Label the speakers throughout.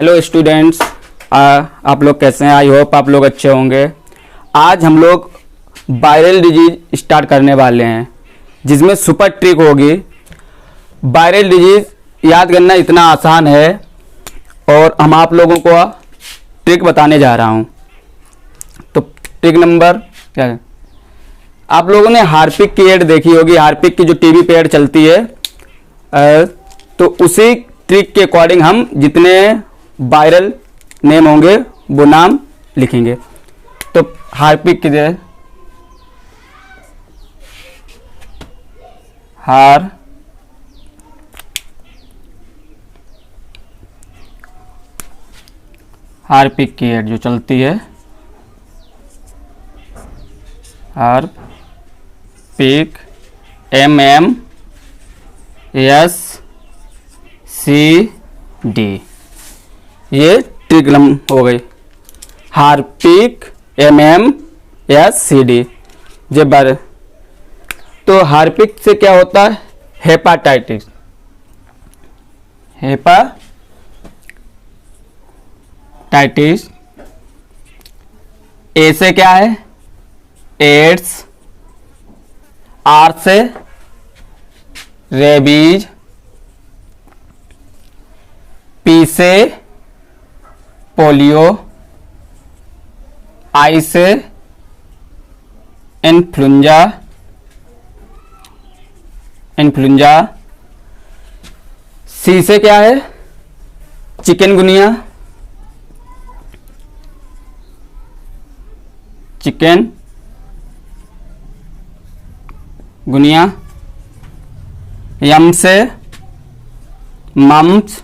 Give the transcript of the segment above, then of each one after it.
Speaker 1: Hello students, आप लोग कैसे हैं? आई होप आप लोग अच्छे होंगे। आज हम लोग वायरल डिजीज स्टार्ट करने वाले हैं, जिसमें सुपर ट्रिक होगी। वायरल डिजीज याद करना इतना आसान है और हम आप लोगों को ट्रिक बताने जा रहा हूं। तो ट्रिक नंबर क्या है? आप लोगों ने हार्पिक की एड देखी होगी। हार्पिक की जो टीवी पे एड चलती है, तो उसी ट्रिक के अकॉर्डिंग हम जितने वायरल नेम होंगे वो नाम लिखेंगे। तो हार्पिक की जगह हार्पिक की एड जो चलती है, हार्पिक MMSCD, ये ट्रिक हो गई। हार्पिक MMSCD जब बार। तो हार्पिक से क्या होता है? हेपाटाइटिस। हेपाटाइटिस। ए से क्या है? एड्स। आर से रेबीज। पी से पोलियो। आई से इन्फ्लुएंजा। सी से क्या है? चिकनगुनिया। एम से मम्स।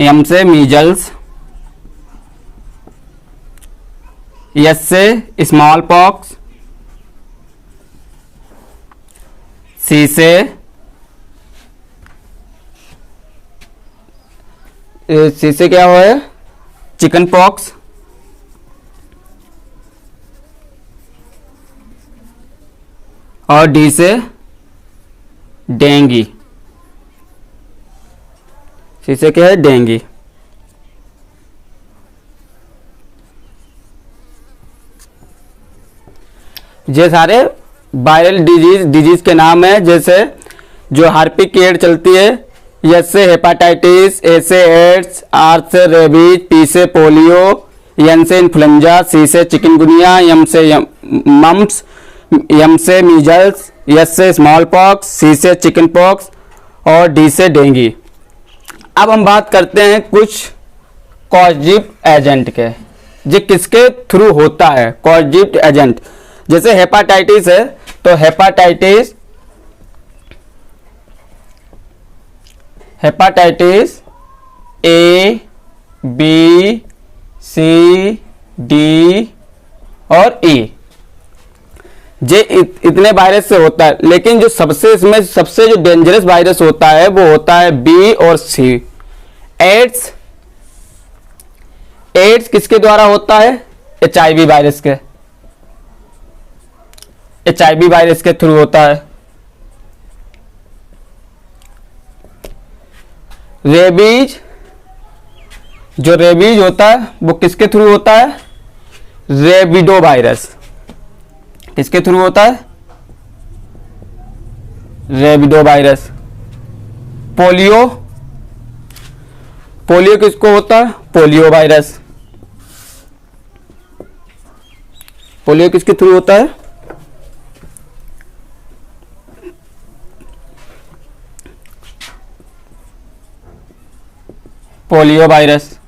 Speaker 1: एम से मीजल्स। एस से स्मॉल पॉक्स। सी से क्या हुआ है? Chicken pox. और डी से डेंगी। सी से क्या है? डेंगी। ये सारे वायरल डिजीज के नाम है। जैसे जो हार्पिक की एड चलती है, एस से हेपाटाइटिस, ए से एड्स, आर से रेबीज, पी से पोलियो, एन से इन्फ्लुएंजा, सी से चिकनगुनिया, एम से मम्प्स, एम से मीजल्स, एस से स्मॉल पॉक्स, सी से चिकन पॉक्स और डी से डेंगी। अब हम बात करते हैं कुछ कॉजिव एजेंट के। ये किसके थ्रू होता है? कॉजिव एजेंट। जैसे हेपाटाइटिस है, तो hepatitis A, B, C, D और ई, ये इतने वायरस से होता है। लेकिन जो इसमें सबसे जो डेंजरस वायरस होता है वो होता है बी और सी। एड्स किसके द्वारा होता है? HIV वायरस के। HIV वायरस के थ्रू होता है। रेबीज होता है वो किसके थ्रू होता है? रेबिडो वायरस। किसके थ्रू होता है? रेबिडो वायरस। पोलियो किसको होता है? Polio virus. पोलियो किसके थ्रू होता है? Polio virus.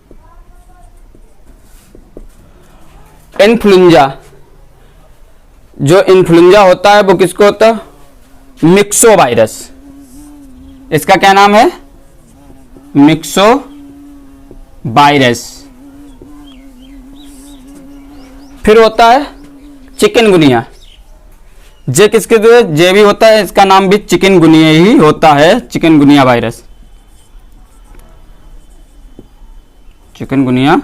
Speaker 1: इन्फ्लुएंजा, जो इन्फ्लुएंजा होता है वो किसको होता है? Myxo virus. इसका क्या नाम है? Myxo virus. फिर होता है चिकनगुनिया। जे किसके द्वारा? जे भी होता है, इसका नाम भी चिकनगुनिया ही होता है। Chikungunya virus. Chikungunya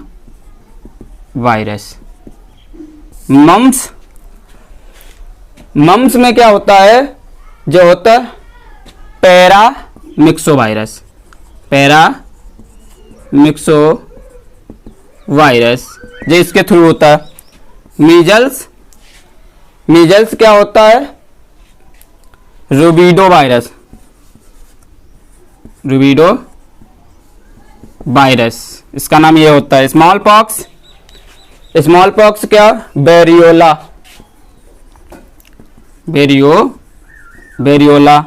Speaker 1: virus. Mumps में क्या होता है? जो होता है paramyxovirus. Paramyxovirus, जो इसके थ्रू होता है। मीजल्स, मीजल्स क्या होता है? रूबिडो वायरस, रूबिडो वायरस, इसका नाम ये होता है। स्मॉल पॉक्स, स्मॉल पॉक्स क्या? बेरियोला, बेरियोला।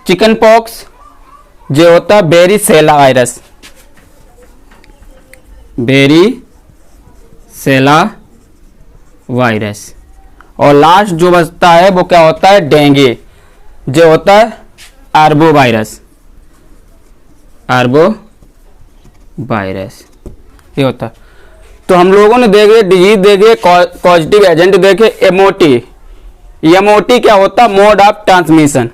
Speaker 1: चिकन पॉक्स जो होता है बेरीसेला वायरस, बेरीसेला वायरस। और लास्ट जो बचता है वो क्या होता है? डेंगू, जो होता है आर्बो वायरस, आर्बो वायरस, ये होता है। तो हम लोगों ने देखे डिजीज देखे, पॉजिटिव एजेंट देखे, एमओटी। एमओटी क्या होता है? Mode of transmission.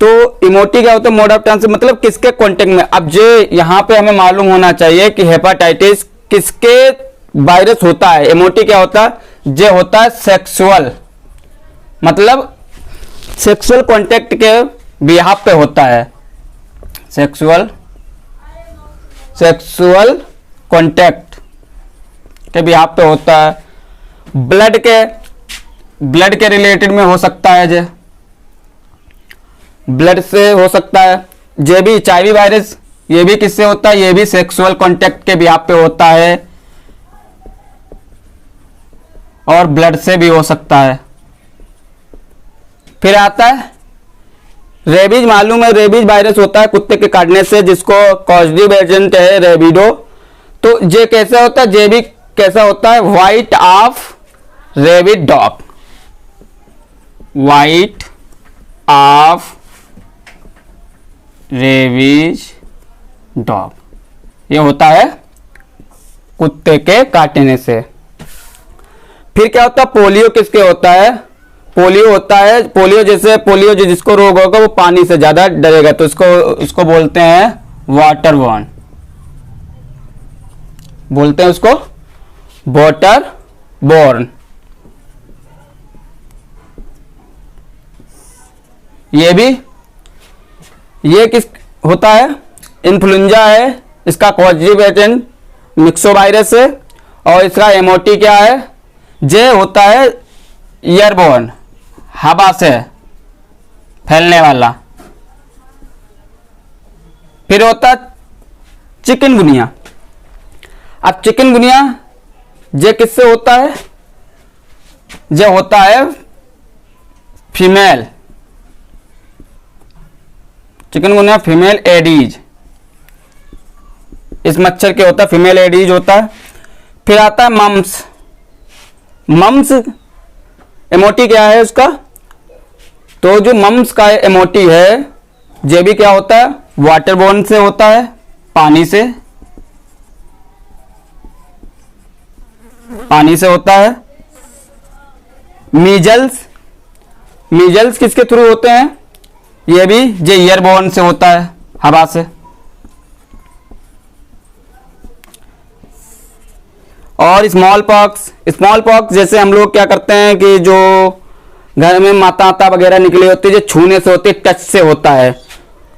Speaker 1: तो इमोटी क्या होता है? मोड ऑफ ट्रांसमिशन, मतलब किसके कांटेक्ट में। अब जो यहाँ पे हमें मालूम होना चाहिए कि हेपाटाइटिस किसके वायरस होता है। इमोटी क्या होता है? जो होता है सेक्सुअल, मतलब सेक्सुअल कांटेक्ट के बिहाफ पे होता है। सेक्सुअल कांटेक्ट के बिहाफ पे होता है। ब्लड के रिलेटेड में हो सकता है, जो ब्लड से हो सकता है। जे भी HIV वायरस, ये भी किससे होता है? ये भी सेक्सुअल कांटेक्ट के बिहाफ पे होता है और ब्लड से भी हो सकता है। फिर आता है रेबीज। मालूम है रेबीज वायरस होता है कुत्ते के काटने से, जिसको पॉजिटिव एजेंट है रेबिडो। तो ये कैसा होता है? ये भी कैसा होता है? White of rapid dog, white of rabies dog, ये होता है कुत्ते के काटने से। फिर क्या होता है? पोलियो किसके होता है? पोलियो होता है, पोलियो जैसे पोलियो जो जिसको रोग होगा वो पानी से ज्यादा डरेगा, तो उसको बोलते हैं वाटर बॉर्न, बोलते हैं उसको वाटर बॉर्न। ये किस होता है? इन्फ्लुएंजा है, इसका पॉजिटिव एजेंट मिक्सो वायरस है। और इसका एमओटी क्या है? जे होता है ईयरबोर्न, हवा से फैलने वाला। फिर होता है चिकनगुनिया। अब चिकनगुनिया जे किससे होता है? जे होता है फीमेल, चिकनगुनिया फीमेल एडीज, इस मच्छर के होता है, फीमेल एडीज होता है। फिर आता है मम्स। मम्स एमओटी क्या है उसका? तो जो मम्स का एमओटी है, ये भी क्या होता है? वाटरबोर्न से होता है, पानी से होता है। मीजल्स, मीजल्स किसके थ्रू होते हैं? ये भी जे ईयरबोर्न से होता है, हवा से। और स्मॉल पॉक्स जैसे हम लोग क्या करते हैं कि जो घर में माता वगैरह निकली होती है, जो छूने से होती है, टच से होता है।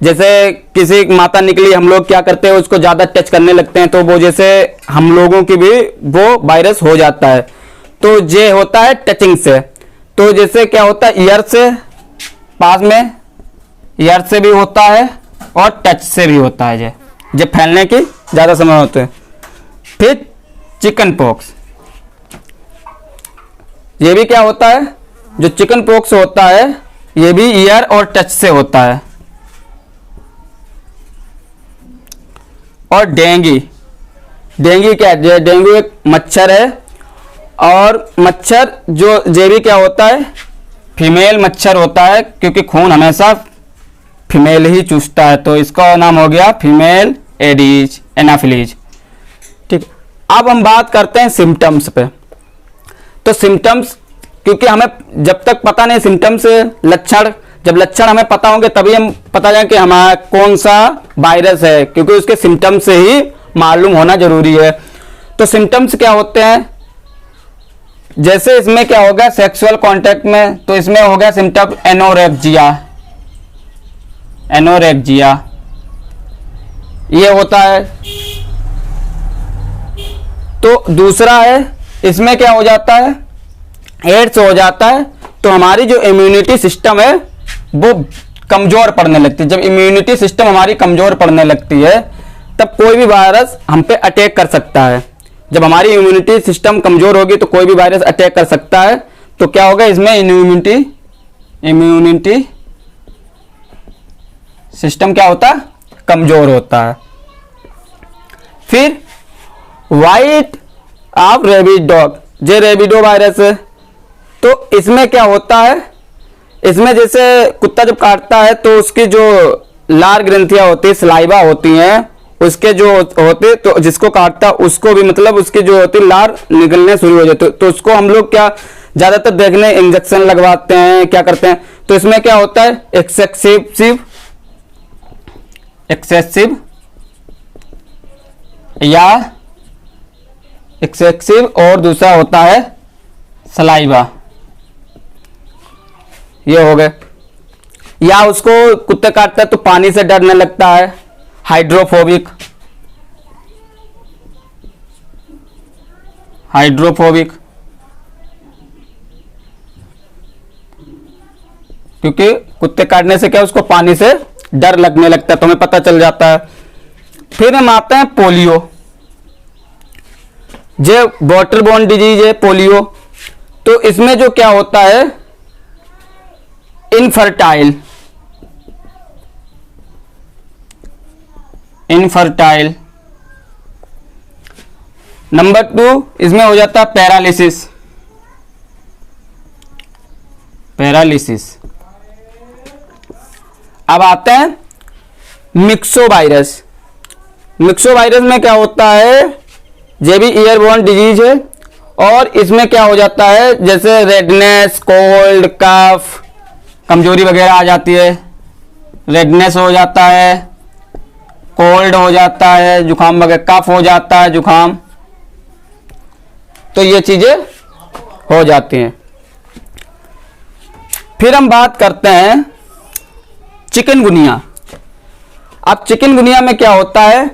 Speaker 1: जैसे किसी माता निकली, हम लोग क्या करते हैं? उसको ज्यादा टच करने लगते हैं, तो वो जैसे हम लोगों की भी वो वायरस हो जाता है। तो ये होता है टचिंग से। तो जैसे क्या होता है? ईयर से पास में, ईयर से भी होता है और टच से भी होता है, जो फैलने की ज्यादा समय होते हैं। फिर चिकन पॉक्स, ये भी क्या होता है? जो चिकन पॉक्स होता है, ये भी ईयर और टच से होता है। और डेंगू क्या है? डेंगू एक मच्छर है, और मच्छर जो ये भी क्या होता है? फीमेल मच्छर होता है, क्योंकि खून हमेशा फीमेल ही चूसता है, तो इसका नाम हो गया फीमेल एडीज, एनाफिलीज। ठीक, अब हम बात करते हैं सिम्टम्स पे। तो सिम्टम्स, क्योंकि हमें जब तक पता नहीं सिम्टम्स लक्षण, जब लक्षण हमें पता होंगे तभी हम पता जाए कि हमारा कौन सा वायरस है, क्योंकि उसके सिम्टम्स से ही मालूम होना जरूरी है। तो सिम्टम्स क्या होते हैं? जैसे इसमें क्या होगा? सेक्सुअल कांटेक्ट में, तो इसमें हो गया सिम्टम एनोरेक्जिया, ये होता है। तो दूसरा है इसमें क्या हो जाता है, एड्स हो जाता है, तो हमारी जो इम्यूनिटी सिस्टम है वो कमजोर पड़ने लगती है। जब इम्यूनिटी सिस्टम हमारी कमजोर पड़ने लगती है तब कोई भी वायरस हम पे अटैक कर सकता है। जब हमारी इम्यूनिटी सिस्टम कमजोर होगी तो कोई भी वायरस अटैक कर सकता है। तो क्या होगा, इसमें इम्यूनिटी सिस्टम क्या होता है, कमजोर होता है। फिर वाइट ऑफ रेबिड डॉग, जो रेबिडो वायरस है, तो इसमें क्या होता है, इसमें जैसे कुत्ता जब काटता है तो उसकी जो लार ग्रंथियां होती है, सलाइवा होती हैं, उसके जो होते, तो जिसको काटता उसको भी मतलब उसकी जो होती लार निकलने शुरू हो जाते, तो उसको हम लोग क्या ज्यादातर देखने इंजेक्शन लगवाते हैं, क्या करते हैं। तो इसमें क्या होता है, एक्सेसिव और दूसरा होता है सलाइवा, ये हो गए। या उसको कुत्ते काटता है तो पानी से डरने लगता है, हाइड्रोफोबिक, क्योंकि कुत्ते काटने से क्या उसको पानी से डर लगने लगता है, तो हमें पता चल जाता है। फिर हम आते हैं पोलियो, जो वाटर बोर्न डिजीज है पोलियो। तो इसमें जो क्या होता है, इनफर्टाइल, नंबर 2 इसमें हो जाता है पैरालिसिस। अब आते हैं मिक्सोवायरस। मिक्सोवायरस में क्या होता है, ये भी ईयरबोर्न डिजीज है, और इसमें क्या हो जाता है, जैसे रेडनेस, कोल्ड, कफ, कमजोरी वगैरह आ जाती है, रेडनेस हो जाता है, कोल्ड हो जाता है, जुकाम वगैरह, कफ हो जाता है, जुकाम, तो ये चीजें हो जाती हैं। फिर हम बात करते हैं चिकनगुनिया। अब चिकनगुनिया में क्या होता है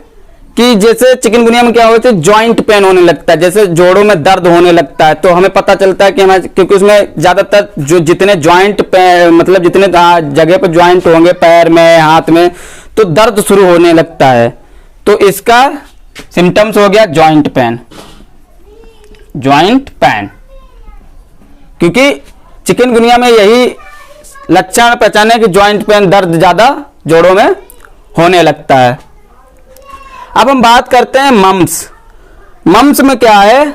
Speaker 1: कि जैसे चिकनगुनिया में क्या होता है, जॉइंट पेन होने लगता है, जैसे जोड़ों में दर्द होने लगता है। तो हमें पता चलता है कि हमारे, क्योंकि उसमें ज्यादातर जो जितने जॉइंट मतलब जितने जगह पर जॉइंट होंगे, पैर में, हाथ में, तो दर्द शुरू होने लगता है। तो इसका सिम्टम्स हो गया जॉइंट पेन, क्योंकि चिकनगुनिया में यही लक्षण पहचाने कि जॉइंट पेन, दर्द ज्यादा जोड़ों में होने लगता है। अब हम बात करते हैं मम्स में क्या है,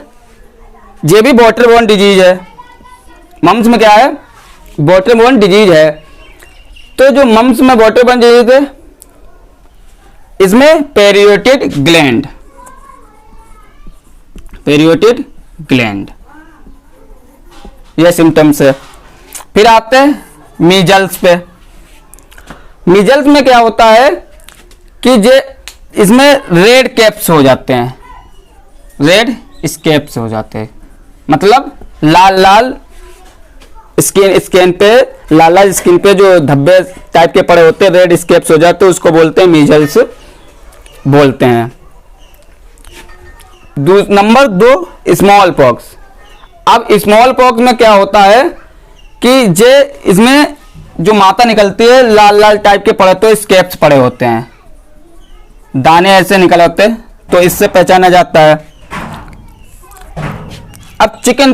Speaker 1: ये भी वाटर बोर्न डिजीज है। मम्स में क्या है, वाटर बोर्न डिजीज है। तो जो मम्स में वाटर बोर्न डिजीज है, इसमें पेरियोटिड ग्लैंड ये सिम्टम्स है। फिर आते हैं मीजल्स पे। मीजल्स में क्या होता है कि जे इसमें रेड कैप्स हो जाते हैं, मतलब लाल स्किन पे, लाल स्किन पे जो धब्बे टाइप के पड़े होते हैं, रेड स्केप्स हो जाते हैं, उसको बोलते हैं मीजल्स बोलते हैं। Number 2 small pox. अब स्मॉल पॉक्स में क्या होता है कि जे इसमें जो माता निकलती है, लाल टाइप के पड़े तो स्केप्स पड़े होते हैं, दाने ऐसे निकल होते हैं, तो इससे पहचाना जाता है। अब चिकन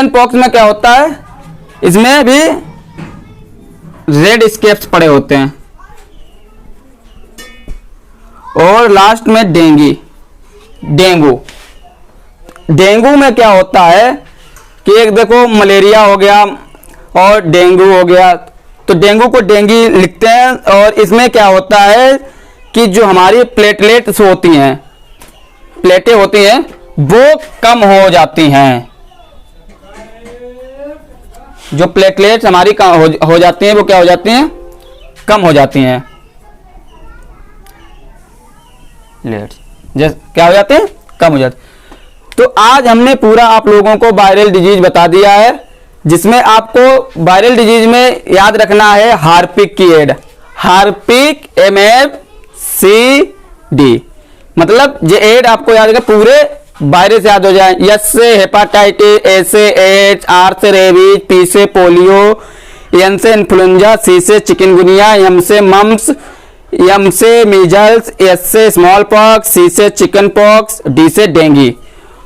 Speaker 1: पॉक्स में क्या होता है, इसमें भी रेड स्केप्स पड़े होते हैं। और लास्ट में डेंगू में क्या होता है कि एक देखो मलेरिया हो गया और डेंगू हो गया, तो डेंगू को डेंगी लिखते हैं। और इसमें क्या होता है कि जो हमारी प्लेटलेट्स होती हैं, प्लेटें होती हैं, वो कम हो जाती हैं। जो प्लेटलेट्स हमारी हो जाती हैं, वो क्या हो जाती हैं, कम हो जाती हैं। क्या हो जाते हैं, कम हो जाते हैं। तो आज हमने पूरा आप लोगों को वायरल डिजीज बता दिया है, जिसमें आपको वायरल डिजीज में याद रखना है हार्पिक की एड, हार्पिक MFCD, मतलब ये एड आपको याद है पूरे वायरस याद हो जाए। एस से हेपाटाइटिस, ए से एड्स, आर से रेबीज, पी से पोलियो, एन से इन्फ्लुएंजा, सी से चिकनगुनिया, एम से मम्स, एम से मीजल्स, एस से स्मॉल पॉक्स, सी से चिकन पॉक्स, डी से डेंगू।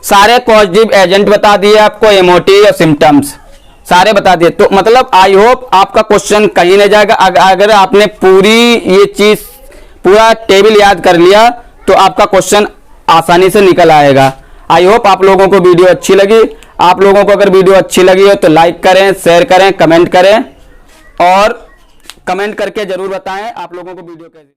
Speaker 1: सारे पॉजिटिव एजेंट बता दिए आपको, एमओटी और सिम्टम्स सारे बता दिए। तो मतलब आई होप आपका क्वेश्चन कहीं नहीं जाएगा। अगर आपने पूरी ये चीज पूरा टेबल याद कर लिया तो आपका क्वेश्चन आसानी से निकल आएगा। आई होप आप लोगों को वीडियो अच्छी लगी। आप लोगों को अगर वीडियो अच्छी लगी हो तो लाइक करें, शेयर करें, कमेंट करें और कमेंट करके जरूर बताएं आप लोगों को वीडियो कैसी